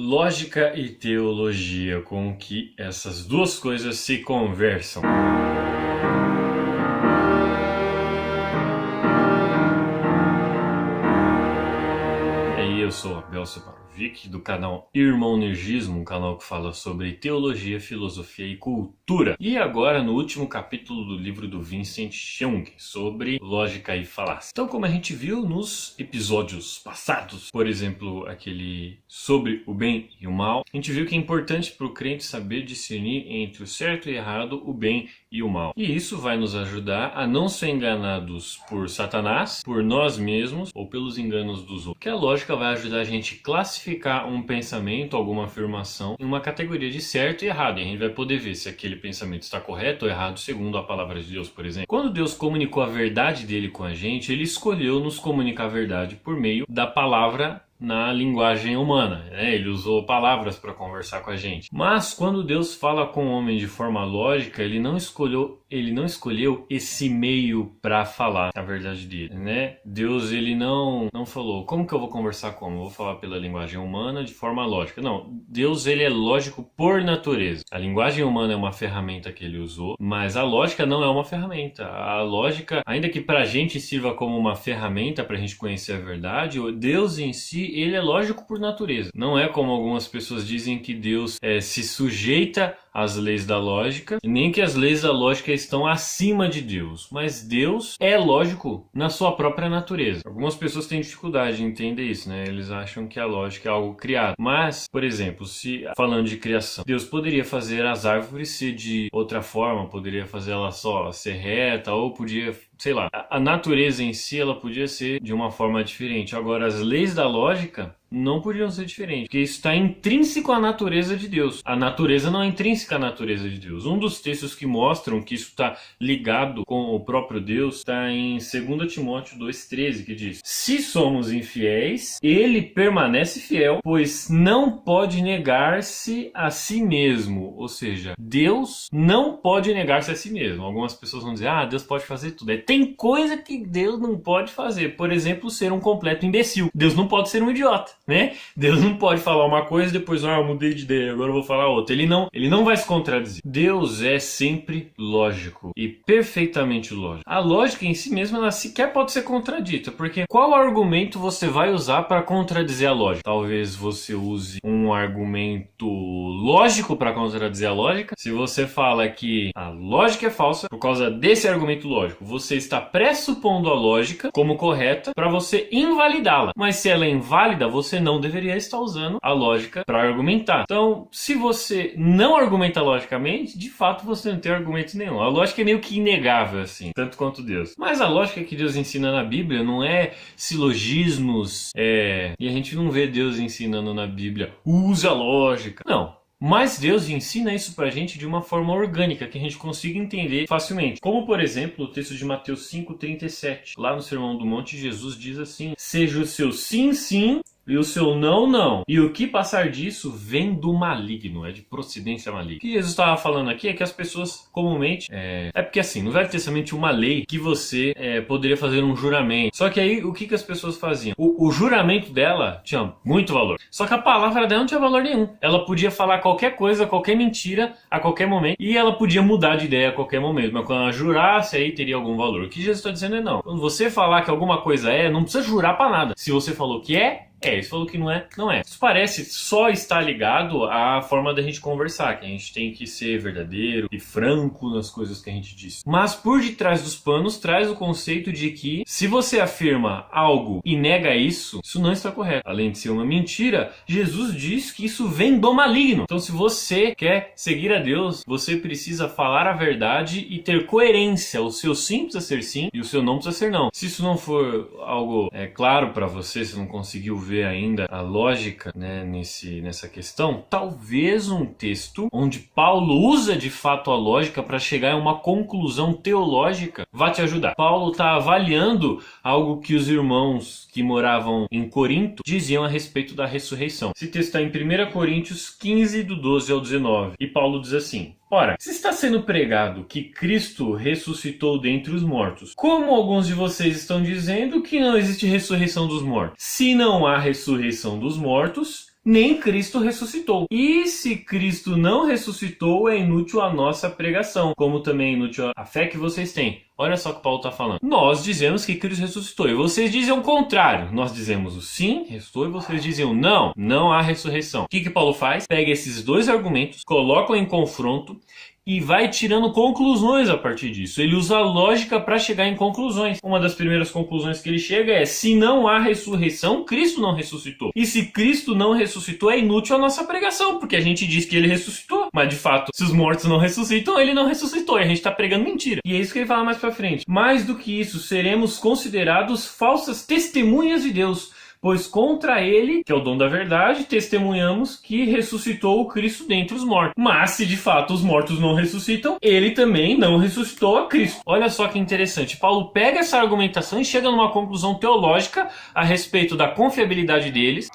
Lógica e teologia, como que essas duas coisas se conversam. E aí, eu sou Abel Separovic, do canal Irmãonergismo, um canal que fala sobre teologia, filosofia e cultura. E agora no último capítulo do livro do Vincent Young, sobre lógica e falácia. Então, como a gente viu nos episódios passados, por exemplo, aquele sobre o bem e o mal, a gente viu que é importante para o crente saber discernir entre o certo e errado, o bem e o mal. E isso vai nos ajudar a não ser enganados por Satanás, por nós mesmos ou pelos enganos dos outros. Porque a lógica vai ajudar a gente a classificar um pensamento, alguma afirmação, em uma categoria de certo e errado. E a gente vai poder ver se aquele pensamento está correto ou errado segundo a palavra de Deus, por exemplo. Quando Deus comunicou a verdade dele com a gente, ele escolheu nos comunicar a verdade por meio da palavra na linguagem humana, né? Ele usou palavras para conversar com a gente. Mas quando Deus fala com o homem de forma lógica, ele não escolheu esse meio para falar a verdade dele, né? Deus, ele não falou, como que eu vou conversar como? Eu vou falar pela linguagem humana de forma lógica. Não, Deus, ele é lógico por natureza. A linguagem humana é uma ferramenta que ele usou, mas a lógica não é uma ferramenta. A lógica, ainda que pra gente sirva como uma ferramenta pra gente conhecer a verdade, Deus em si, ele é lógico por natureza. Não é como algumas pessoas dizem que Deus se sujeita às leis da lógica, nem que as leis da lógica estão acima de Deus. Mas Deus é lógico na sua própria natureza. Algumas pessoas têm dificuldade em entender isso, né? Eles acham que a lógica é algo criado. Mas, por exemplo, se falando de criação, Deus poderia fazer as árvores ser de outra forma, poderia fazer ela só ser reta, ou podia, sei lá, a natureza em si, ela podia ser de uma forma diferente. Agora, as leis da lógica não podiam ser diferentes, porque isso está intrínseco à natureza de Deus. A natureza não é intrínseca à natureza de Deus. Um dos textos que mostram que isso está ligado com o próprio Deus está em 2 Timóteo 2,13, que diz: se somos infiéis, ele permanece fiel, pois não pode negar-se a si mesmo. Ou seja, Deus não pode negar-se a si mesmo. Algumas pessoas vão dizer, Deus pode fazer tudo. Tem coisa que Deus não pode fazer. Por exemplo, ser um completo imbecil. Deus não pode ser um idiota, né? Deus não pode falar uma coisa e depois, eu mudei de ideia, agora eu vou falar outra. Ele não vai se contradizer. Deus é sempre lógico e perfeitamente lógico. A lógica em si mesma, ela sequer pode ser contradita, porque qual argumento você vai usar para contradizer a lógica? Talvez você use um argumento lógico para contradizer a lógica. Se você fala que a lógica é falsa por causa desse argumento lógico, você está pressupondo a lógica como correta para você invalidá-la. Mas se ela é inválida, você não deveria estar usando a lógica para argumentar. Então, se você não argumenta logicamente, de fato você não tem argumento nenhum. A lógica é meio que inegável, assim, tanto quanto Deus. Mas a lógica que Deus ensina na Bíblia não é silogismos, e a gente não vê Deus ensinando na Bíblia, usa a lógica. Não. Mas Deus ensina isso pra gente de uma forma orgânica, que a gente consiga entender facilmente. Como, por exemplo, o texto de Mateus 5,37. Lá no Sermão do Monte, Jesus diz assim: seja o seu sim, sim, e o seu não, não. E o que passar disso vem do maligno, é de procedência maligna. O que Jesus estava falando aqui é que as pessoas comumente... É porque assim, no Velho Testamento tinha uma lei que você poderia fazer um juramento. Só que aí, o que as pessoas faziam? O juramento dela tinha muito valor. Só que a palavra dela não tinha valor nenhum. Ela podia falar qualquer coisa, qualquer mentira, a qualquer momento. E ela podia mudar de ideia a qualquer momento. Mas quando ela jurasse, aí teria algum valor. O que Jesus está dizendo é não. Quando você falar que alguma coisa não precisa jurar para nada. Se você falou que isso falou que não é, não é. Isso parece só estar ligado à forma da gente conversar, que a gente tem que ser verdadeiro e franco nas coisas que a gente diz. Mas por detrás dos panos traz o conceito de que se você afirma algo e nega isso não está correto. Além de ser uma mentira, Jesus diz que isso vem do maligno. Então, se você quer seguir a Deus, você precisa falar a verdade e ter coerência. O seu sim precisa ser sim e o seu não precisa ser não. Se isso não for algo claro para você, se não conseguiu ver ainda a lógica, né, nessa questão, talvez um texto onde Paulo usa de fato a lógica para chegar a uma conclusão teológica vá te ajudar. Paulo está avaliando algo que os irmãos que moravam em Corinto diziam a respeito da ressurreição. Esse texto está em 1 Coríntios 15, do 12 ao 19, e Paulo diz assim: ora, se está sendo pregado que Cristo ressuscitou dentre os mortos, como alguns de vocês estão dizendo que não existe ressurreição dos mortos? Se não há ressurreição dos mortos, nem Cristo ressuscitou. E se Cristo não ressuscitou, é inútil a nossa pregação, como também é inútil a fé que vocês têm. Olha só o que Paulo está falando. Nós dizemos que Cristo ressuscitou, e vocês dizem o contrário. Nós dizemos o sim, ressuscitou, e vocês dizem o não, não há ressurreição. O que Paulo faz? Pega esses dois argumentos, coloca em confronto, e vai tirando conclusões a partir disso. Ele usa a lógica para chegar em conclusões. Uma das primeiras conclusões que ele chega é: se não há ressurreição, Cristo não ressuscitou. E se Cristo não ressuscitou, é inútil a nossa pregação, porque a gente diz que ele ressuscitou, mas de fato, se os mortos não ressuscitam, ele não ressuscitou, e a gente está pregando mentira. E é isso que ele fala mais para frente. Mais do que isso, seremos considerados falsas testemunhas de Deus, pois contra ele, que é o dom da verdade, testemunhamos que ressuscitou o Cristo dentre os mortos. Mas se de fato os mortos não ressuscitam, ele também não ressuscitou a Cristo. Olha só que interessante. Paulo pega essa argumentação e chega numa conclusão teológica a respeito da confiabilidade deles,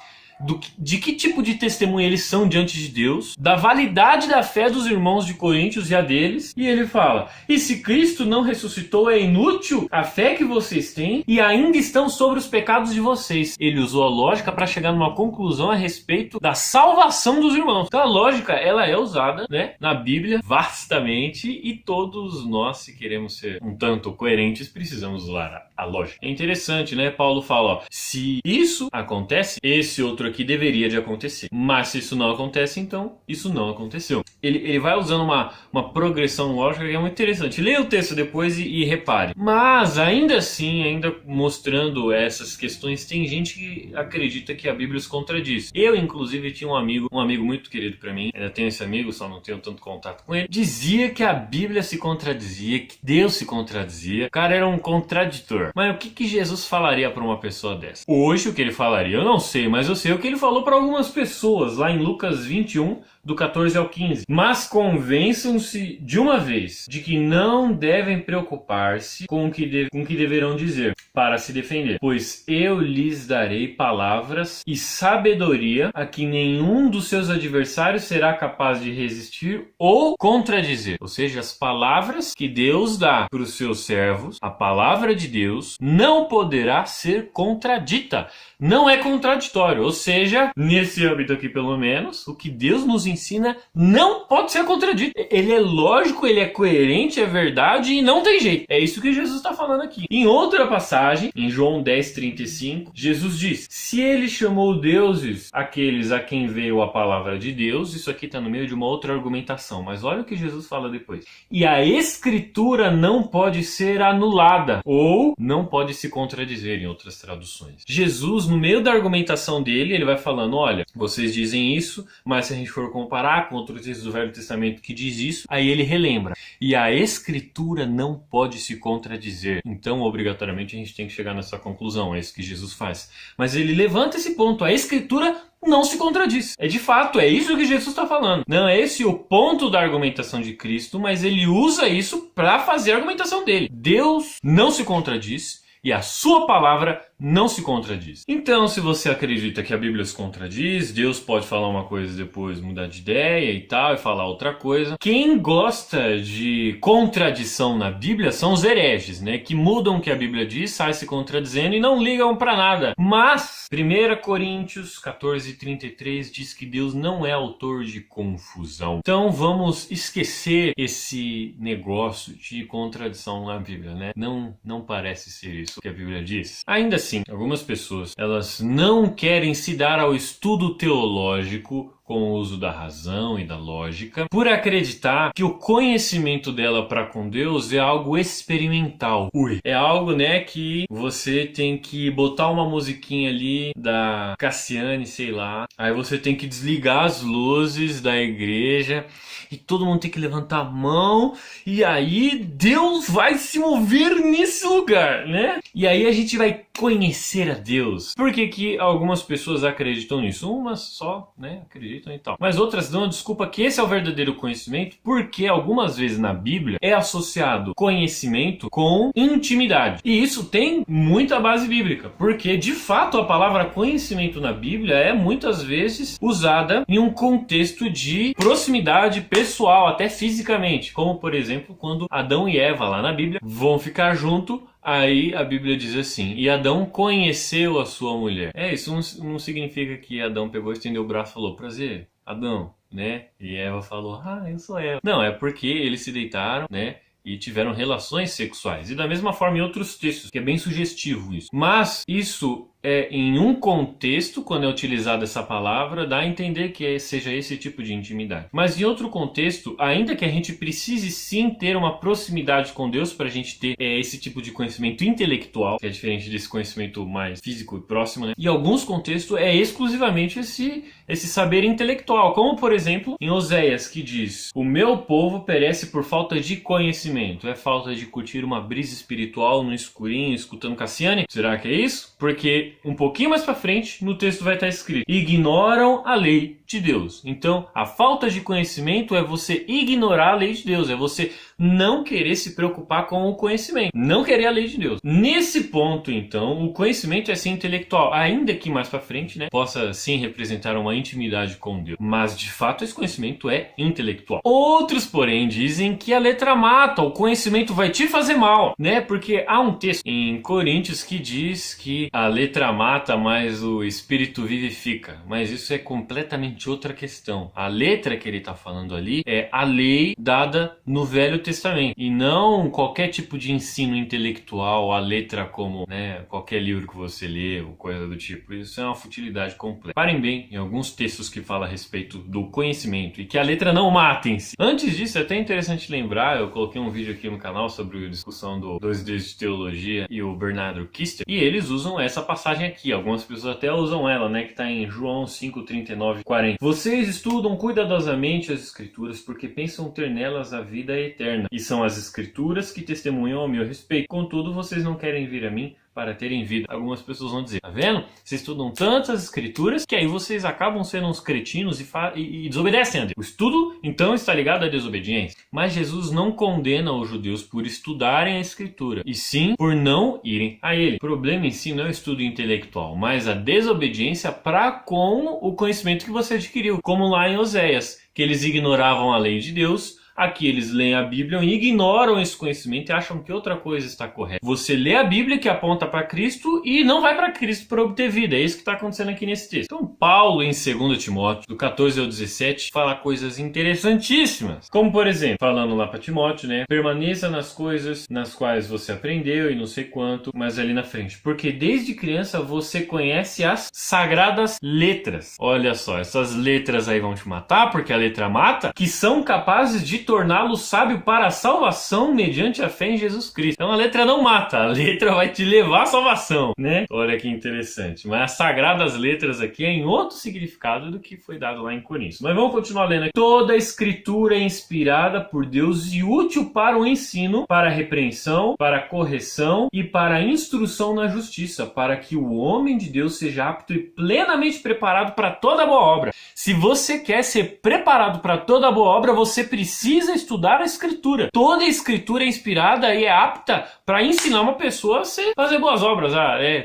de que tipo de testemunha eles são diante de Deus, da validade da fé dos irmãos de Coríntios e a deles, e ele fala: e se Cristo não ressuscitou, é inútil a fé que vocês têm e ainda estão sobre os pecados de vocês. Ele usou a lógica para chegar numa conclusão a respeito da salvação dos irmãos. Então a lógica, ela é usada, né, na Bíblia vastamente, e todos nós, se queremos ser um tanto coerentes, precisamos usar a lógica. É interessante, né? Paulo fala, ó, se isso acontece, esse outro aqui deveria de acontecer. Mas se isso não acontece, então isso não aconteceu. Ele vai usando uma progressão lógica que é muito interessante. Leia o texto depois e repare. Mas ainda assim, ainda mostrando essas questões, tem gente que acredita que a Bíblia os contradiz. Eu, inclusive, tinha um amigo muito querido para mim, ainda tenho esse amigo, só não tenho tanto contato com ele, dizia que a Bíblia se contradizia, que Deus se contradizia. O cara era um contraditor. Mas o que Jesus falaria para uma pessoa dessa? Hoje, o que ele falaria, eu não sei, mas eu sei o que ele falou para algumas pessoas, lá em Lucas 21, do 14 ao 15. Mas convençam-se de uma vez de que não devem preocupar-se com o que deverão dizer para se defender, pois eu lhes darei palavras e sabedoria a que nenhum dos seus adversários será capaz de resistir ou contradizer. Ou seja, as palavras que Deus dá para os seus servos, a palavra de Deus, não poderá ser contradita. Não é contraditório, ou seja, nesse âmbito aqui pelo menos, o que Deus nos ensina não pode ser contradito. Ele é lógico, ele é coerente, é verdade e não tem jeito. É isso que Jesus está falando aqui. Em outra passagem, em João 10:35, Jesus diz: se ele chamou deuses aqueles a quem veio a palavra de Deus, isso aqui está no meio de uma outra argumentação, mas olha o que Jesus fala depois. E a escritura não pode ser anulada, ou não pode se contradizer em outras traduções. Jesus, no meio da argumentação dele, ele vai falando, olha, vocês dizem isso, mas se a gente for comparar com outros textos do Velho Testamento que diz isso, aí ele relembra. E a escritura não pode se contradizer. Então, obrigatoriamente, a gente tem que chegar nessa conclusão. É isso que Jesus faz. Mas ele levanta esse ponto. A escritura não se contradiz. É de fato, é isso que Jesus está falando. Não é esse o ponto da argumentação de Cristo, mas ele usa isso para fazer a argumentação dele. Deus não se contradiz e a sua palavra não se contradiz. Então, se você acredita que a Bíblia se contradiz, Deus pode falar uma coisa e depois mudar de ideia e tal, e falar outra coisa. Quem gosta de contradição na Bíblia são os hereges, né? Que mudam o que a Bíblia diz, saem se contradizendo e não ligam para nada. Mas, 1 Coríntios 14:33 diz que Deus não é autor de confusão. Então, vamos esquecer esse negócio de contradição na Bíblia, né? Não parece ser isso que a Bíblia diz. Ainda assim, algumas pessoas, elas não querem se dar ao estudo teológico com o uso da razão e da lógica, por acreditar que o conhecimento dela para com Deus é algo experimental. É algo, né, que você tem que botar uma musiquinha ali da Cassiane, sei lá, aí você tem que desligar as luzes da igreja e todo mundo tem que levantar a mão e aí Deus vai se mover nesse lugar, né? E aí a gente vai conhecer a Deus. Por que que algumas pessoas acreditam nisso? Umas só, né, acreditam e tal. Mas outras dão a desculpa que esse é o verdadeiro conhecimento, porque algumas vezes na Bíblia é associado conhecimento com intimidade. E isso tem muita base bíblica, porque de fato a palavra conhecimento na Bíblia é muitas vezes usada em um contexto de proximidade pessoal, até fisicamente, como por exemplo quando Adão e Eva lá na Bíblia vão ficar junto Aí a Bíblia diz assim, e Adão conheceu a sua mulher. Isso não significa que Adão pegou, estendeu o braço e falou, prazer, Adão, né? E Eva falou, eu sou Eva. Não, é porque eles se deitaram, né? E tiveram relações sexuais. E da mesma forma em outros textos, que é bem sugestivo isso. Mas isso em um contexto, quando é utilizada essa palavra, dá a entender que seja esse tipo de intimidade. Mas em outro contexto, ainda que a gente precise sim ter uma proximidade com Deus para a gente ter esse tipo de conhecimento intelectual, que é diferente desse conhecimento mais físico e próximo, né? Em alguns contextos é exclusivamente esse saber intelectual, como por exemplo em Oséias, que diz: o meu povo perece por falta de conhecimento. É falta de curtir uma brisa espiritual no escurinho, escutando Cassiane? Será que é isso? Porque um pouquinho mais para frente, no texto vai estar escrito: ignoram a lei de Deus. Então, a falta de conhecimento é você ignorar a lei de Deus, é você não querer se preocupar com o conhecimento, não querer a lei de Deus. Nesse ponto, então, o conhecimento é sim intelectual, ainda que mais para frente, né, possa sim representar uma intimidade com Deus, mas de fato esse conhecimento é intelectual. Outros, porém, dizem que a letra mata, o conhecimento vai te fazer mal, né? Porque há um texto em Coríntios que diz que a letra mata, mas o espírito vivifica. Mas isso é completamente outra questão. A letra que ele está falando ali é a lei dada no Velho Testamento, e não qualquer tipo de ensino intelectual, a letra como, né, qualquer livro que você lê ou coisa do tipo. Isso é uma futilidade completa. Parem bem em alguns textos que falam a respeito do conhecimento e que a letra não mata em si. Antes disso, é até interessante lembrar, eu coloquei um vídeo aqui no canal sobre a discussão do 2 Deus de Teologia e o Bernardo Kister, e eles usam essa passagem aqui. Algumas pessoas até usam ela, né, que está em João 5, 39, 40. Vocês estudam cuidadosamente as escrituras porque pensam ter nelas a vida eterna, e são as escrituras que testemunham ao meu respeito. Contudo, vocês não querem vir a mim para terem vida. Algumas pessoas vão dizer, tá vendo? Vocês estudam tantas escrituras que aí vocês acabam sendo uns cretinos e desobedecem a Deus. O estudo, então, está ligado à desobediência. Mas Jesus não condena os judeus por estudarem a escritura, e sim por não irem a ele. O problema em si não é o estudo intelectual, mas a desobediência para com o conhecimento que você adquiriu. Como lá em Oséias, que eles ignoravam a lei de Deus. Aqui eles leem a Bíblia e ignoram esse conhecimento e acham que outra coisa está correta. Você lê a Bíblia que aponta para Cristo e não vai para Cristo para obter vida. É isso que está acontecendo aqui nesse texto. Então Paulo, em 2 Timóteo, do 14 ao 17, fala coisas interessantíssimas. Como, por exemplo, falando lá para Timóteo, né? Permaneça nas coisas nas quais você aprendeu e não sei quanto, mas ali na frente. Porque desde criança você conhece as sagradas letras. Olha só, essas letras aí vão te matar, porque a letra mata, que são capazes de torná-lo sábio para a salvação mediante a fé em Jesus Cristo. Então a letra não mata, a letra vai te levar à salvação, né? Olha que interessante. Mas as sagradas letras aqui é em outro significado do que foi dado lá em Coríntios. Mas vamos continuar lendo aqui. Toda a escritura é inspirada por Deus e útil para o ensino, para a repreensão, para a correção e para a instrução na justiça, para que o homem de Deus seja apto e plenamente preparado para toda boa obra. Se você quer ser preparado para toda boa obra, você precisa estudar a escritura. Toda a escritura é inspirada e é apta para ensinar uma pessoa a fazer boas obras.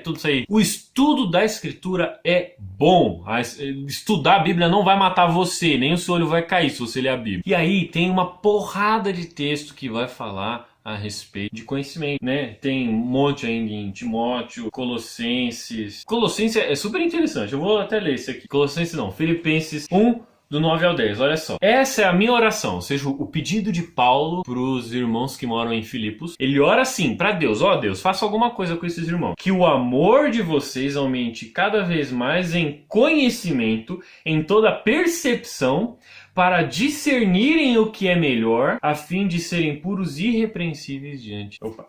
Tudo isso aí. O estudo da escritura é bom. Estudar a Bíblia não vai matar você, nem o seu olho vai cair se você ler a Bíblia. E aí tem uma porrada de texto que vai falar a respeito de conhecimento, né? Tem um monte ainda em Timóteo, Colossenses. Colossenses é super interessante. Eu vou até ler isso aqui. Filipenses 1, do 9 ao 10, olha só. Essa é a minha oração, ou seja, o pedido de Paulo para os irmãos que moram em Filipos. Ele ora assim para Deus: ó Deus, faça alguma coisa com esses irmãos. Que o amor de vocês aumente cada vez mais em conhecimento, em toda percepção, para discernirem o que é melhor, a fim de serem puros e irrepreensíveis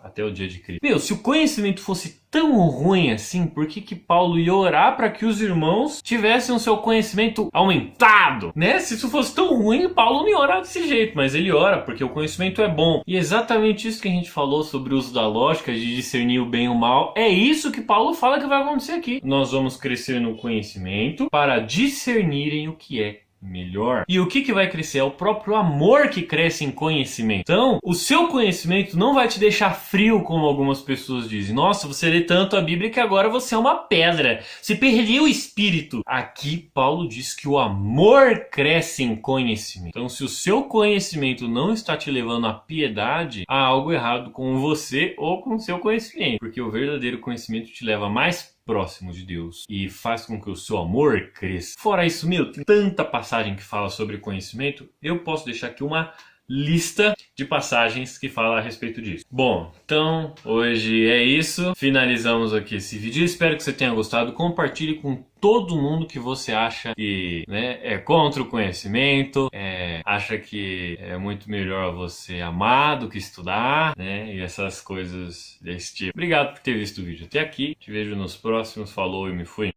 até o dia de Cristo. Se o conhecimento fosse tão ruim assim, por que Paulo ia orar para que os irmãos tivessem o seu conhecimento aumentado? Né? Se isso fosse tão ruim, Paulo não ia orar desse jeito, mas ele ora porque o conhecimento é bom. E exatamente isso que a gente falou sobre o uso da lógica, de discernir o bem e o mal, é isso que Paulo fala que vai acontecer aqui. Nós vamos crescer no conhecimento para discernirem o que é melhor. E o que vai crescer? É o próprio amor que cresce em conhecimento. Então, o seu conhecimento não vai te deixar frio, como algumas pessoas dizem. Nossa, você lê tanto a Bíblia que agora você é uma pedra. Você perdeu o espírito. Aqui, Paulo diz que o amor cresce em conhecimento. Então, se o seu conhecimento não está te levando à piedade, há algo errado com você ou com o seu conhecimento. Porque o verdadeiro conhecimento te leva mais próximo de Deus e faz com que o seu amor cresça. Fora isso, tem tanta passagem que fala sobre conhecimento, eu posso deixar aqui uma lista de passagens que fala a respeito disso. Bom, então hoje é isso. Finalizamos aqui esse vídeo. Espero que você tenha gostado. Compartilhe com todo mundo que você acha que é contra o conhecimento, acha que é muito melhor você amar do que estudar, e essas coisas desse tipo. Obrigado por ter visto o vídeo até aqui. Te vejo nos próximos. Falou e me fui.